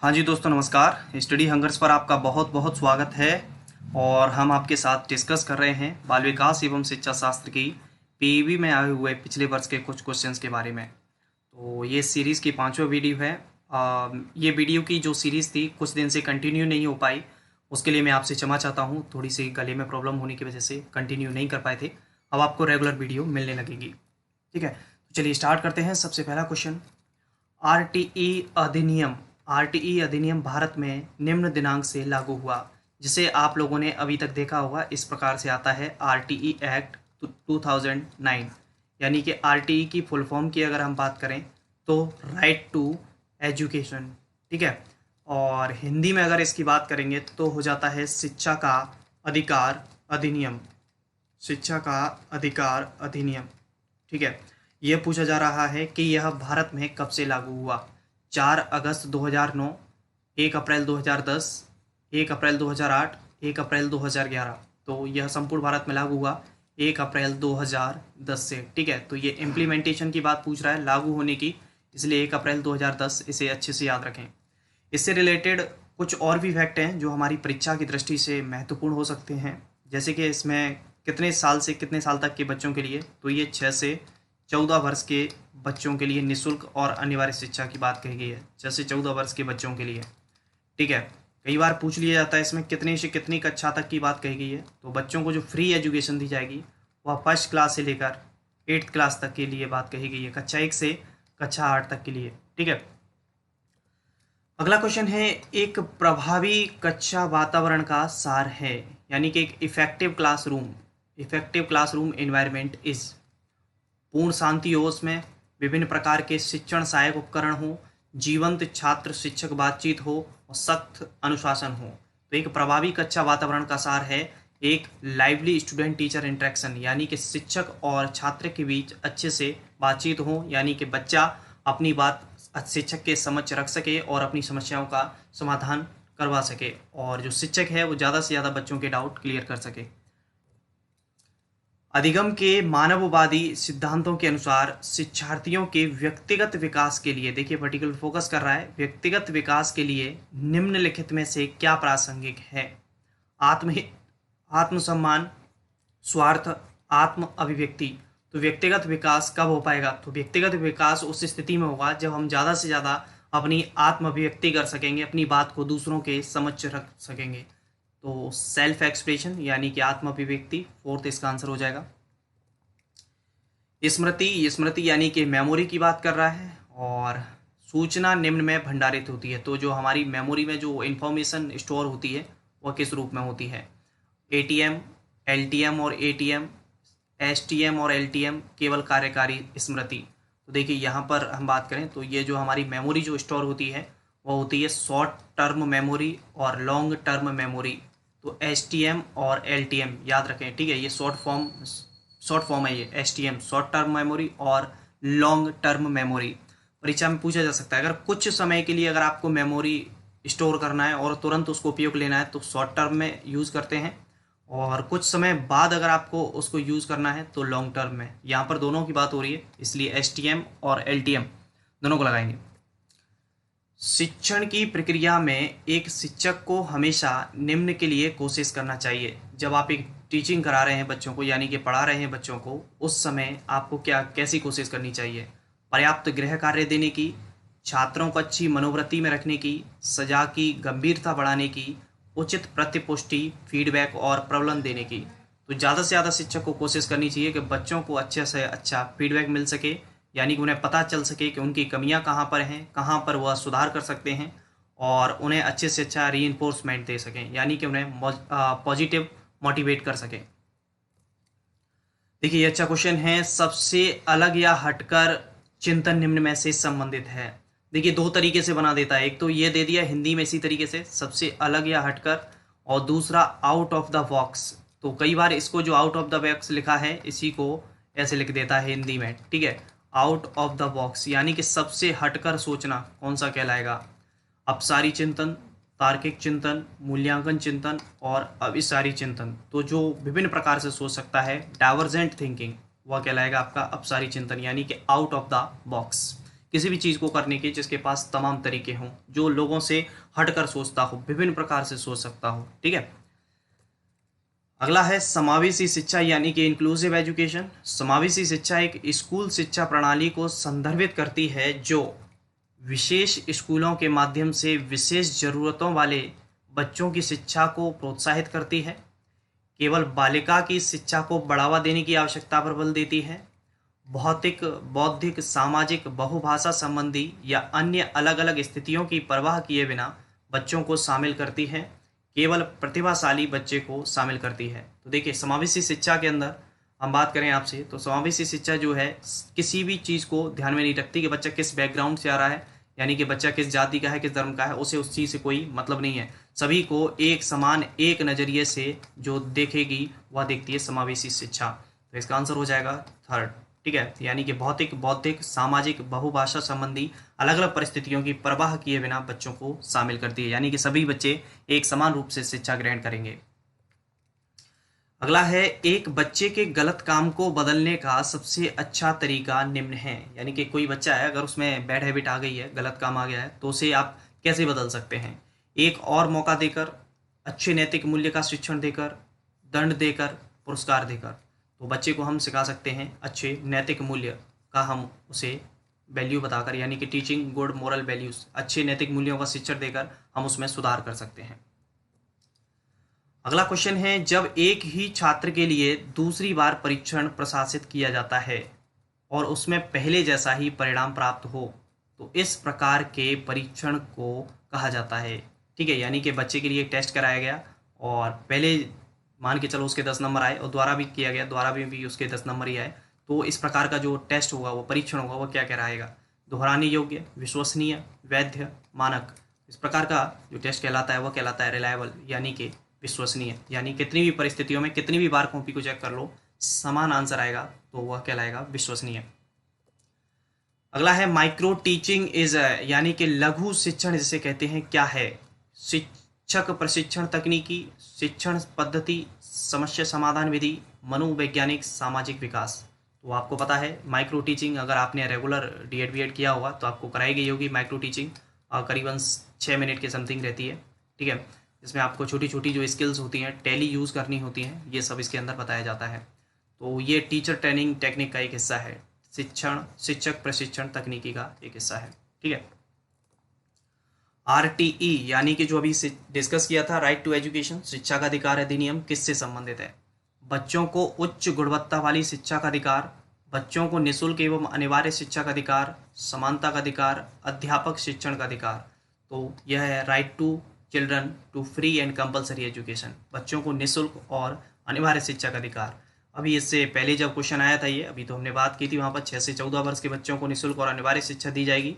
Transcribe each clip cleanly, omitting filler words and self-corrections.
हाँ जी दोस्तों, नमस्कार। स्टडी हंगर्स पर आपका बहुत बहुत स्वागत है। और हम आपके साथ डिस्कस कर रहे हैं बाल विकास एवं शिक्षा शास्त्र की पीईबी में आए हुए पिछले वर्ष के कुछ क्वेश्चंस के बारे में। तो ये सीरीज़ की पांचवा वीडियो है। ये वीडियो की जो सीरीज़ थी कुछ दिन से कंटिन्यू नहीं हो पाई, उसके लिए मैं आपसे क्षमा चाहता हूँ। थोड़ी सी गले में प्रॉब्लम होने की वजह से कंटिन्यू नहीं कर पाए थे। अब आपको रेगुलर वीडियो मिलने लगेगी। ठीक है, तो चलिए स्टार्ट करते हैं। सबसे पहला क्वेश्चन, आरटीई अधिनियम भारत में निम्न दिनांक से लागू हुआ। जिसे आप लोगों ने अभी तक देखा होगा, इस प्रकार से आता है आरटीई एक्ट 2009। यानी कि आरटीई की फुल फॉर्म की अगर हम बात करें तो राइट टू एजुकेशन। ठीक है, और हिंदी में अगर इसकी बात करेंगे तो हो जाता है शिक्षा का अधिकार अधिनियम। शिक्षा का अधिकार अधिनियम। ठीक है, ये पूछा जा रहा है कि यह भारत में कब से लागू हुआ। 4 अगस्त 2009, 1 अप्रैल 2010, 1 अप्रैल 2008, 1 अप्रैल 2011। तो यह संपूर्ण भारत में लागू हुआ 1 अप्रैल 2010 से। ठीक है, तो ये इम्प्लीमेंटेशन की बात पूछ रहा है, लागू होने की, इसलिए 1 अप्रैल 2010 इसे अच्छे से याद रखें। इससे रिलेटेड कुछ और भी फैक्ट हैं जो हमारी परीक्षा की दृष्टि से महत्वपूर्ण हो सकते हैं। जैसे कि इसमें कितने साल से कितने साल तक के बच्चों के लिए, तो ये 6 से 14 वर्ष के बच्चों के लिए निःशुल्क और अनिवार्य शिक्षा की बात कही गई है। 6 से 14 वर्ष के बच्चों के लिए। ठीक है, कई बार पूछ लिया जाता है इसमें कितने से कितनी कक्षा तक की बात कही गई है। तो बच्चों को जो फ्री एजुकेशन दी जाएगी वह फर्स्ट क्लास से लेकर 8th क्लास तक के लिए बात कही गई है, कक्षा 1 से कक्षा 8 तक के लिए। ठीक है, अगला क्वेश्चन है, एक प्रभावी कक्षा वातावरण का सार है। यानी कि एक इफेक्टिव क्लासरूम एनवायरनमेंट इज पूर्ण शांति हो, उसमें विभिन्न प्रकार के शिक्षण सहायक उपकरण हो, जीवंत छात्र शिक्षक बातचीत हो और सख्त अनुशासन हो। तो एक प्रभावी कक्षा वातावरण का सार है एक लाइवली स्टूडेंट टीचर इंटरेक्शन। यानी कि शिक्षक और छात्र के बीच अच्छे से बातचीत हो, यानी कि बच्चा अपनी बात शिक्षक के समक्ष रख सके और अपनी समस्याओं का समाधान करवा सके, और जो शिक्षक है वो ज़्यादा से ज़्यादा बच्चों के डाउट क्लियर कर सके। अधिगम के मानववादी सिद्धांतों के अनुसार शिक्षार्थियों के व्यक्तिगत विकास के लिए, देखिए पर्टिकुलर फोकस कर रहा है, व्यक्तिगत विकास के लिए निम्नलिखित में से क्या प्रासंगिक है। आत्महित, आत्मसम्मान, स्वार्थ, आत्म अभिव्यक्ति। तो व्यक्तिगत विकास कब हो पाएगा, तो व्यक्तिगत विकास उस स्थिति में होगा जब हम ज़्यादा से ज़्यादा अपनी आत्म अभिव्यक्ति कर सकेंगे, अपनी बात को दूसरों के समक्ष रख सकेंगे। तो सेल्फ एक्सप्रेशन यानी कि आत्म अभिव्यक्ति, फोर्थ इसका आंसर हो जाएगा। स्मृति यानी कि मेमोरी की बात कर रहा है, और सूचना निम्न में भंडारित होती है। तो जो हमारी मेमोरी में जो इंफॉर्मेशन स्टोर होती है वह किस रूप में होती है। एटीएम, एलटीएम और एटीएम, एसटीएम और एलटीएम केवल कार्यकारी स्मृति। तो देखिए यहाँ पर हम बात करें तो ये जो हमारी मेमोरी जो स्टोर होती है वो होती है शॉर्ट टर्म मेमोरी और लॉन्ग टर्म मेमोरी। तो एसटीएम और एलटीएम याद रखें। ठीक है, ये शॉर्ट फॉर्म है, ये एसटीएम शॉर्ट टर्म मेमोरी और लॉन्ग टर्म मेमोरी। परीक्षा में पूछा जा सकता है, अगर कुछ समय के लिए अगर आपको मेमोरी स्टोर करना है और तुरंत उसको उपयोग लेना है तो शॉर्ट टर्म में यूज़ करते हैं, और कुछ समय बाद अगर आपको उसको यूज़ करना है तो लॉन्ग टर्म में। यहाँ पर दोनों की बात हो रही है, इसलिए एसटीएम और एलटीएम दोनों को लगाएंगे। शिक्षण की प्रक्रिया में एक शिक्षक को हमेशा निम्न के लिए कोशिश करना चाहिए। जब आप एक टीचिंग करा रहे हैं बच्चों को, यानी कि पढ़ा रहे हैं बच्चों को, उस समय आपको कैसी कोशिश करनी चाहिए। पर्याप्त गृह कार्य देने की, छात्रों को अच्छी मनोवृत्ति में रखने की, सजा की गंभीरता बढ़ाने की, उचित प्रतिपुष्टि, फीडबैक और प्रबलन देने की। तो ज़्यादा से ज़्यादा शिक्षक को कोशिश करनी चाहिए कि बच्चों को अच्छे से अच्छा फीडबैक मिल सके, यानी कि उन्हें पता चल सके कि उनकी कमियां कहाँ पर हैं, कहाँ पर वह सुधार कर सकते हैं, और उन्हें अच्छे से अच्छा रीइंफोर्समेंट दे सकें, यानी कि उन्हें पॉजिटिव मोटिवेट कर सकें। देखिए ये अच्छा क्वेश्चन है, सबसे अलग या हटकर चिंतन निम्न में से संबंधित है। देखिए दो तरीके से बना देता है, एक तो ये दे दिया हिंदी में इसी तरीके से सबसे अलग या हटकर, और दूसरा आउट ऑफ द बॉक्स। तो कई बार इसको जो आउट ऑफ द बॉक्स लिखा है इसी को ऐसे लिख देता है हिंदी में। ठीक है, आउट ऑफ द बॉक्स यानी कि सबसे हटकर सोचना कौन सा कहलाएगा। अपसारी चिंतन, तार्किक चिंतन, मूल्यांकन चिंतन और अभिसारी चिंतन। तो जो विभिन्न प्रकार से सोच सकता है, डाइवर्जेंट थिंकिंग, वह कहलाएगा आपका अपसारी चिंतन, यानी कि आउट ऑफ द बॉक्स। किसी भी चीज़ को करने के जिसके पास तमाम तरीके हों, जो लोगों से हटकर सोचता हो, विभिन्न प्रकार से सोच सकता हो। ठीक है। अगला है समावेशी शिक्षा यानी कि इंक्लूसिव एजुकेशन। समावेशी शिक्षा एक स्कूल शिक्षा प्रणाली को संदर्भित करती है जो विशेष स्कूलों के माध्यम से विशेष ज़रूरतों वाले बच्चों की शिक्षा को प्रोत्साहित करती है, केवल बालिका की शिक्षा को बढ़ावा देने की आवश्यकता पर बल देती है, भौतिक, बौद्धिक, सामाजिक, बहुभाषा संबंधी या अन्य अलग अलग स्थितियों की परवाह किए बिना बच्चों को शामिल करती है, केवल प्रतिभाशाली बच्चे को शामिल करती है। तो देखिए, समावेशी शिक्षा के अंदर हम बात करें आपसे, तो समावेशी शिक्षा जो है किसी भी चीज़ को ध्यान में नहीं रखती कि बच्चा किस बैकग्राउंड से आ रहा है, यानी कि बच्चा किस जाति का है, किस धर्म का है, उसे उस चीज़ से कोई मतलब नहीं है। सभी को एक समान, एक नज़रिए से जो देखेगी वह देखती है समावेशी शिक्षा। तो इसका आंसर हो जाएगा थर्ड। ठीक है, यानी कि भौतिक, बौद्धिक, सामाजिक, बहुभाषा संबंधी अलग अलग परिस्थितियों की परवाह किए बिना बच्चों को शामिल करती है, यानी कि सभी बच्चे एक समान रूप से शिक्षा ग्रहण करेंगे। अगला है, एक बच्चे के गलत काम को बदलने का सबसे अच्छा तरीका निम्न है। यानी कि कोई बच्चा है, अगर उसमें बैड हैबिट आ गई है, गलत काम आ गया है, तो उसे आप कैसे बदल सकते हैं? एक और मौका देकर, अच्छे नैतिक मूल्य का शिक्षण देकर, दंड देकर, पुरस्कार देकर। तो बच्चे को हम सिखा सकते हैं अच्छे नैतिक मूल्य का, हम उसे वैल्यू बताकर, यानी कि टीचिंग गुड मोरल वैल्यूज, अच्छे नैतिक मूल्यों का शिक्षण देकर हम उसमें सुधार कर सकते हैं। अगला क्वेश्चन है, जब एक ही छात्र के लिए दूसरी बार परीक्षण प्रशासित किया जाता है और उसमें पहले जैसा ही परिणाम प्राप्त हो तो इस प्रकार के परीक्षण को कहा जाता है। ठीक है, यानी कि बच्चे के लिए एक टेस्ट कराया गया और पहले मान के चलो उसके 10 नंबर आए और द्वारा भी किया गया, द्वारा भी उसके 10 नंबर ही आए, तो इस प्रकार का जो टेस्ट होगा, वो परीक्षण होगा, वो क्या कहलाएगा? दोहराने योग्य, विश्वसनीय, वैध, मानक। इस प्रकार का जो टेस्ट कहलाता है वह कहलाता है रिलायबल, यानी कि विश्वसनीय। यानी कितनी भी परिस्थितियों में कितनी भी बार कॉपी को चेक कर लो, समान आंसर आएगा तो वह कहलाएगा विश्वसनीय। अगला है, माइक्रो टीचिंग इज, यानी कि लघु शिक्षण जिसे कहते हैं, क्या है? शिक्षक प्रशिक्षण तकनीकी, शिक्षण पद्धति, समस्या समाधान विधि, मनोवैज्ञानिक, सामाजिक विकास। तो आपको पता है माइक्रो टीचिंग, अगर आपने रेगुलर डीएड बीएड किया होगा तो आपको कराई गई होगी माइक्रो टीचिंग, करीबन 6 मिनट के समथिंग रहती है। ठीक है, इसमें आपको छोटी छोटी जो स्किल्स होती हैं, टैली यूज़ करनी होती हैं, ये सब इसके अंदर बताया जाता है। तो ये टीचर ट्रेनिंग टेक्निक का एक हिस्सा है, शिक्षक प्रशिक्षण तकनीकी का एक हिस्सा है। ठीक है। आरटीई यानी कि जो अभी डिस्कस किया था, राइट टू एजुकेशन, शिक्षा का अधिकार अधिनियम, किससे संबंधित है? बच्चों को उच्च गुणवत्ता वाली शिक्षा का अधिकार, बच्चों को निःशुल्क एवं अनिवार्य शिक्षा का अधिकार, समानता का अधिकार, अध्यापक शिक्षण का अधिकार। तो यह है right to children to free and compulsory education, बच्चों को निःशुल्क और अनिवार्य शिक्षा का अधिकार। अभी इससे पहले जब क्वेश्चन आया था ये, अभी तो हमने बात की थी, वहाँ पर 6 से 14 वर्ष के बच्चों को निःशुल्क और अनिवार्य शिक्षा दी जाएगी।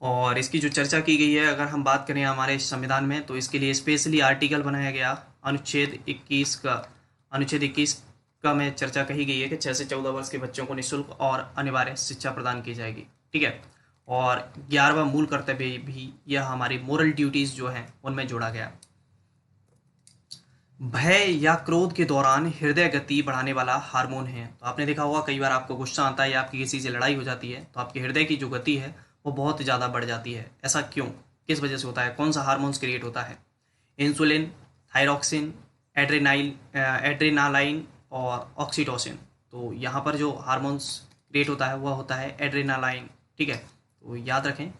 और इसकी जो चर्चा की गई है, अगर हम बात करें हमारे संविधान में, तो इसके लिए स्पेशली आर्टिकल बनाया गया, अनुच्छेद 21 का में चर्चा कही गई है कि 6 से 14 वर्ष के बच्चों को निःशुल्क और अनिवार्य शिक्षा प्रदान की जाएगी। ठीक है, और 11वां मूल कर्तव्य भी यह हमारी मोरल ड्यूटीज जो हैं उनमें जोड़ा गया। भय या क्रोध के दौरान हृदय गति बढ़ाने वाला हार्मोन है। तो आपने देखा होगा कई बार आपको गुस्सा आता है या आपकी किसी से लड़ाई हो जाती है तो आपके हृदय की जो गति है वो बहुत ज़्यादा बढ़ जाती है। ऐसा क्यों, किस वजह से होता है? कौन सा हार्मोन्स क्रिएट होता है? इंसुलिन, थायरॉक्सिन, एड्रेनालाइन और ऑक्सीटोसिन। तो यहाँ पर जो हार्मोन्स क्रिएट होता है वह होता है एड्रेनालाइन। ठीक है, तो याद रखें।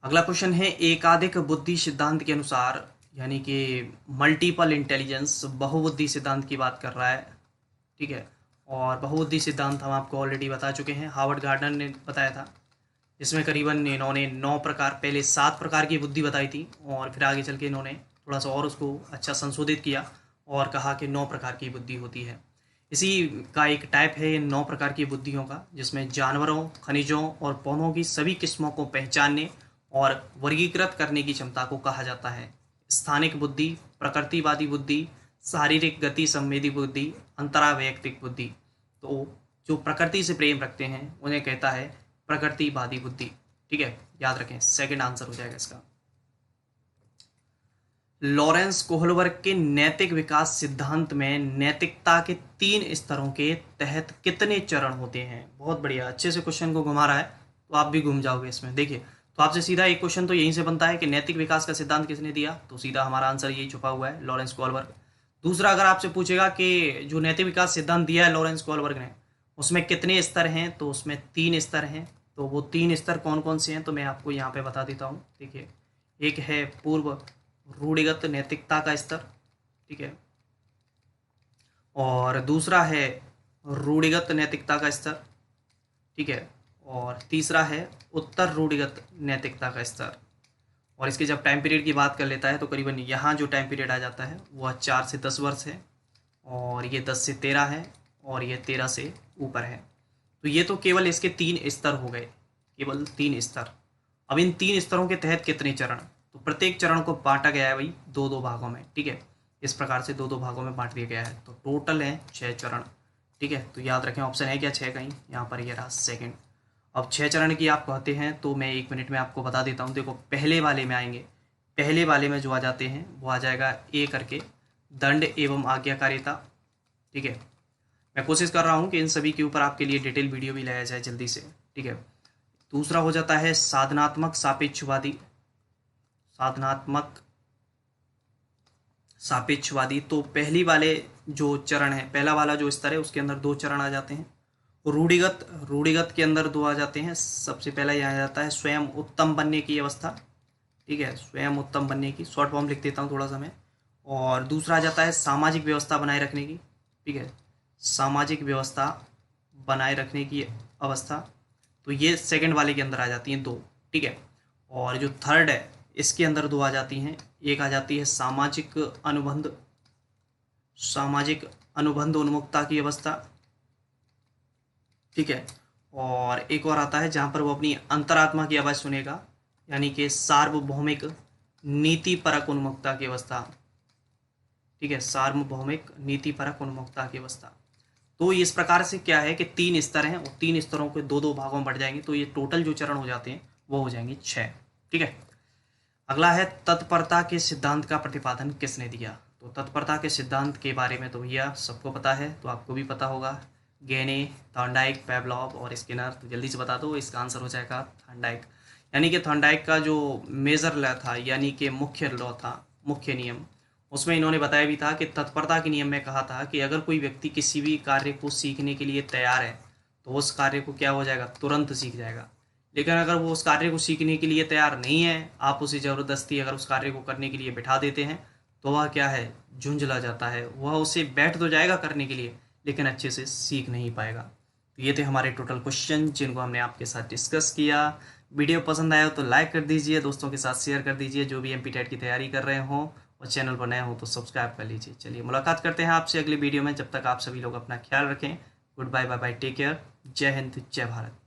अगला क्वेश्चन है, एकाधिक बुद्धि सिद्धांत के अनुसार, यानी कि मल्टीपल इंटेलिजेंस, बहुबुद्धि सिद्धांत की बात कर रहा है। ठीक है, और बहुबुद्धि सिद्धांत हम आपको ऑलरेडी बता चुके हैं, हार्वर्ड गार्डनर ने बताया था, जिसमें करीबन इन्होंने 9 प्रकार, पहले 7 प्रकार की बुद्धि बताई थी और फिर आगे चल के इन्होंने थोड़ा सा और उसको अच्छा संशोधित किया और कहा कि 9 प्रकार की बुद्धि होती है। इसी का एक टाइप है ये 9 प्रकार की बुद्धियों का, जिसमें जानवरों, खनिजों और पौधों की सभी किस्मों को पहचानने और वर्गीकृत करने की क्षमता को कहा जाता है। स्थानिक बुद्धि, प्रकृतिवादी बुद्धि, शारीरिक गति संवेदी बुद्धि, अंतरावैयक्तिक बुद्धि। तो जो प्रकृति से प्रेम रखते हैं उन्हें कहता है प्रकृतिवादी बुद्धि। ठीक है, याद रखें, सेकंड आंसर हो जाएगा इसका। लॉरेंस कोहलबर्ग के नैतिक विकास सिद्धांत में नैतिकता के 3 स्तरों के तहत कितने चरण होते हैं? बहुत बढ़िया, अच्छे से क्वेश्चन को घुमा रहा है, तो आप भी घूम जाओगे इसमें। देखिए, तो आपसे सीधा एक क्वेश्चन तो यहीं से बनता है कि नैतिक विकास का सिद्धांत किसने दिया, तो सीधा हमारा आंसर यही छुपा हुआ है, लॉरेंस कोहलबर्ग। दूसरा, अगर आपसे पूछेगा कि जो नैतिक विकास सिद्धांत दिया है लॉरेंस कोहलबर्ग ने, उसमें कितने स्तर हैं, तो उसमें 3 स्तर हैं। तो वो 3 स्तर कौन कौन से हैं, तो मैं आपको यहाँ पे बता देता हूँ। देखिए, एक है पूर्व रूढ़िगत नैतिकता का स्तर, ठीक है, और दूसरा है रूढ़िगत नैतिकता का स्तर, ठीक है, और तीसरा है उत्तर रूढ़िगत नैतिकता का स्तर। और इसके जब टाइम पीरियड की बात कर लेता है तो करीबन यहाँ जो टाइम पीरियड आ जाता है वह 4 से 10 वर्ष है, और ये 10 से 13 है, और ये 13 से ऊपर है। तो ये तो केवल इसके 3 स्तर हो गए, केवल 3 स्तर। अब इन 3 स्तरों के तहत कितने चरण, तो प्रत्येक चरण को बांटा गया है भाई 2-2 भागों में, ठीक है, इस प्रकार से 2-2 भागों में बांट दिया गया है। तो टोटल है 6 चरण, ठीक है। तो याद रखें, ऑप्शन है क्या 6 कहीं, यहाँ पर ये रहा सेकंड। अब 6 चरण की आप कहते हैं तो मैं 1 मिनट में आपको बता देता हूँ। देखो, पहले वाले में आएंगे, पहले वाले में जो आ जाते हैं वो आ जाएगा ए करके दंड एवं आज्ञाकारिता, ठीक है। मैं कोशिश कर रहा हूँ कि इन सभी के ऊपर आपके लिए डिटेल वीडियो भी लाया जाए जल्दी से, ठीक है। दूसरा हो जाता है साधनात्मक सापेक्षवादी, साधनात्मक सापेक्षवादी। तो पहली वाले जो चरण है, पहला वाला जो स्तर है उसके अंदर 2 चरण आ जाते हैं। रूढ़िगत, रूढ़िगत के अंदर 2 आ जाते हैं। सबसे पहला यह आ जाता है स्वयं उत्तम बनने की अवस्था, ठीक है, स्वयं उत्तम बनने की, शॉर्ट फॉर्म लिख देता हूँ थोड़ा सा मैं। और दूसरा आ जाता है सामाजिक व्यवस्था बनाए रखने की, ठीक है, सामाजिक व्यवस्था बनाए रखने की अवस्था। तो ये सेकंड वाले के अंदर आ जाती हैं 2, ठीक है। और जो थर्ड है इसके अंदर 2 आ जाती हैं। एक आ जाती है सामाजिक अनुबंध, सामाजिक अनुबंध उन्मुखता की अवस्था, ठीक है। और एक और आता है जहाँ पर वो अपनी अंतरात्मा की आवाज़ सुनेगा, यानी कि सार्वभौमिक नीति परक उन्मुखता की अवस्था, ठीक है, सार्वभौमिक नीति परक उन्मुखता की अवस्था। तो इस प्रकार से क्या है कि 3 स्तर हैं, और 3 स्तरों के 2-2 भागों में बढ़ जाएंगे। तो ये टोटल जो चरण हो जाते हैं वो हो जाएंगे 6, ठीक है। अगला है तत्परता के सिद्धांत का प्रतिपादन किसने दिया। तो तत्परता के सिद्धांत के बारे में तो भैया सबको पता है, तो आपको भी पता होगा, गेने, थॉर्नडाइक, पैवलॉव और स्किनर। तो जल्दी से बता दो, इसका आंसर हो जाएगा थॉर्नडाइक। यानी कि थॉर्नडाइक का जो मेजर लॉ था, यानी कि मुख्य लॉ था, मुख्य नियम, उसमें इन्होंने बताया भी था कि तत्परता के नियम में कहा था कि अगर कोई व्यक्ति किसी भी कार्य को सीखने के लिए तैयार है तो उस कार्य को क्या हो जाएगा, तुरंत सीख जाएगा। लेकिन अगर वो उस कार्य को सीखने के लिए तैयार नहीं है, आप उसे ज़बरदस्ती अगर उस कार्य को करने के लिए बिठा देते हैं तो वह क्या है, झुंझला जाता है। वह उसे बैठ तो जाएगा करने के लिए, लेकिन अच्छे से सीख नहीं पाएगा। तो ये थे हमारे टोटल क्वेश्चन जिनको हमने आपके साथ डिस्कस किया। वीडियो पसंद आया हो तो लाइक कर दीजिए, दोस्तों के साथ शेयर कर दीजिए जो भी एमपी की तैयारी कर रहे हों, और चैनल पर नए हो तो सब्सक्राइब कर लीजिए। चलिए मुलाकात करते हैं आपसे अगली वीडियो में, जब तक आप सभी लोग अपना ख्याल रखें। Good bye, bye bye, take care, जय हिंद, जय भारत।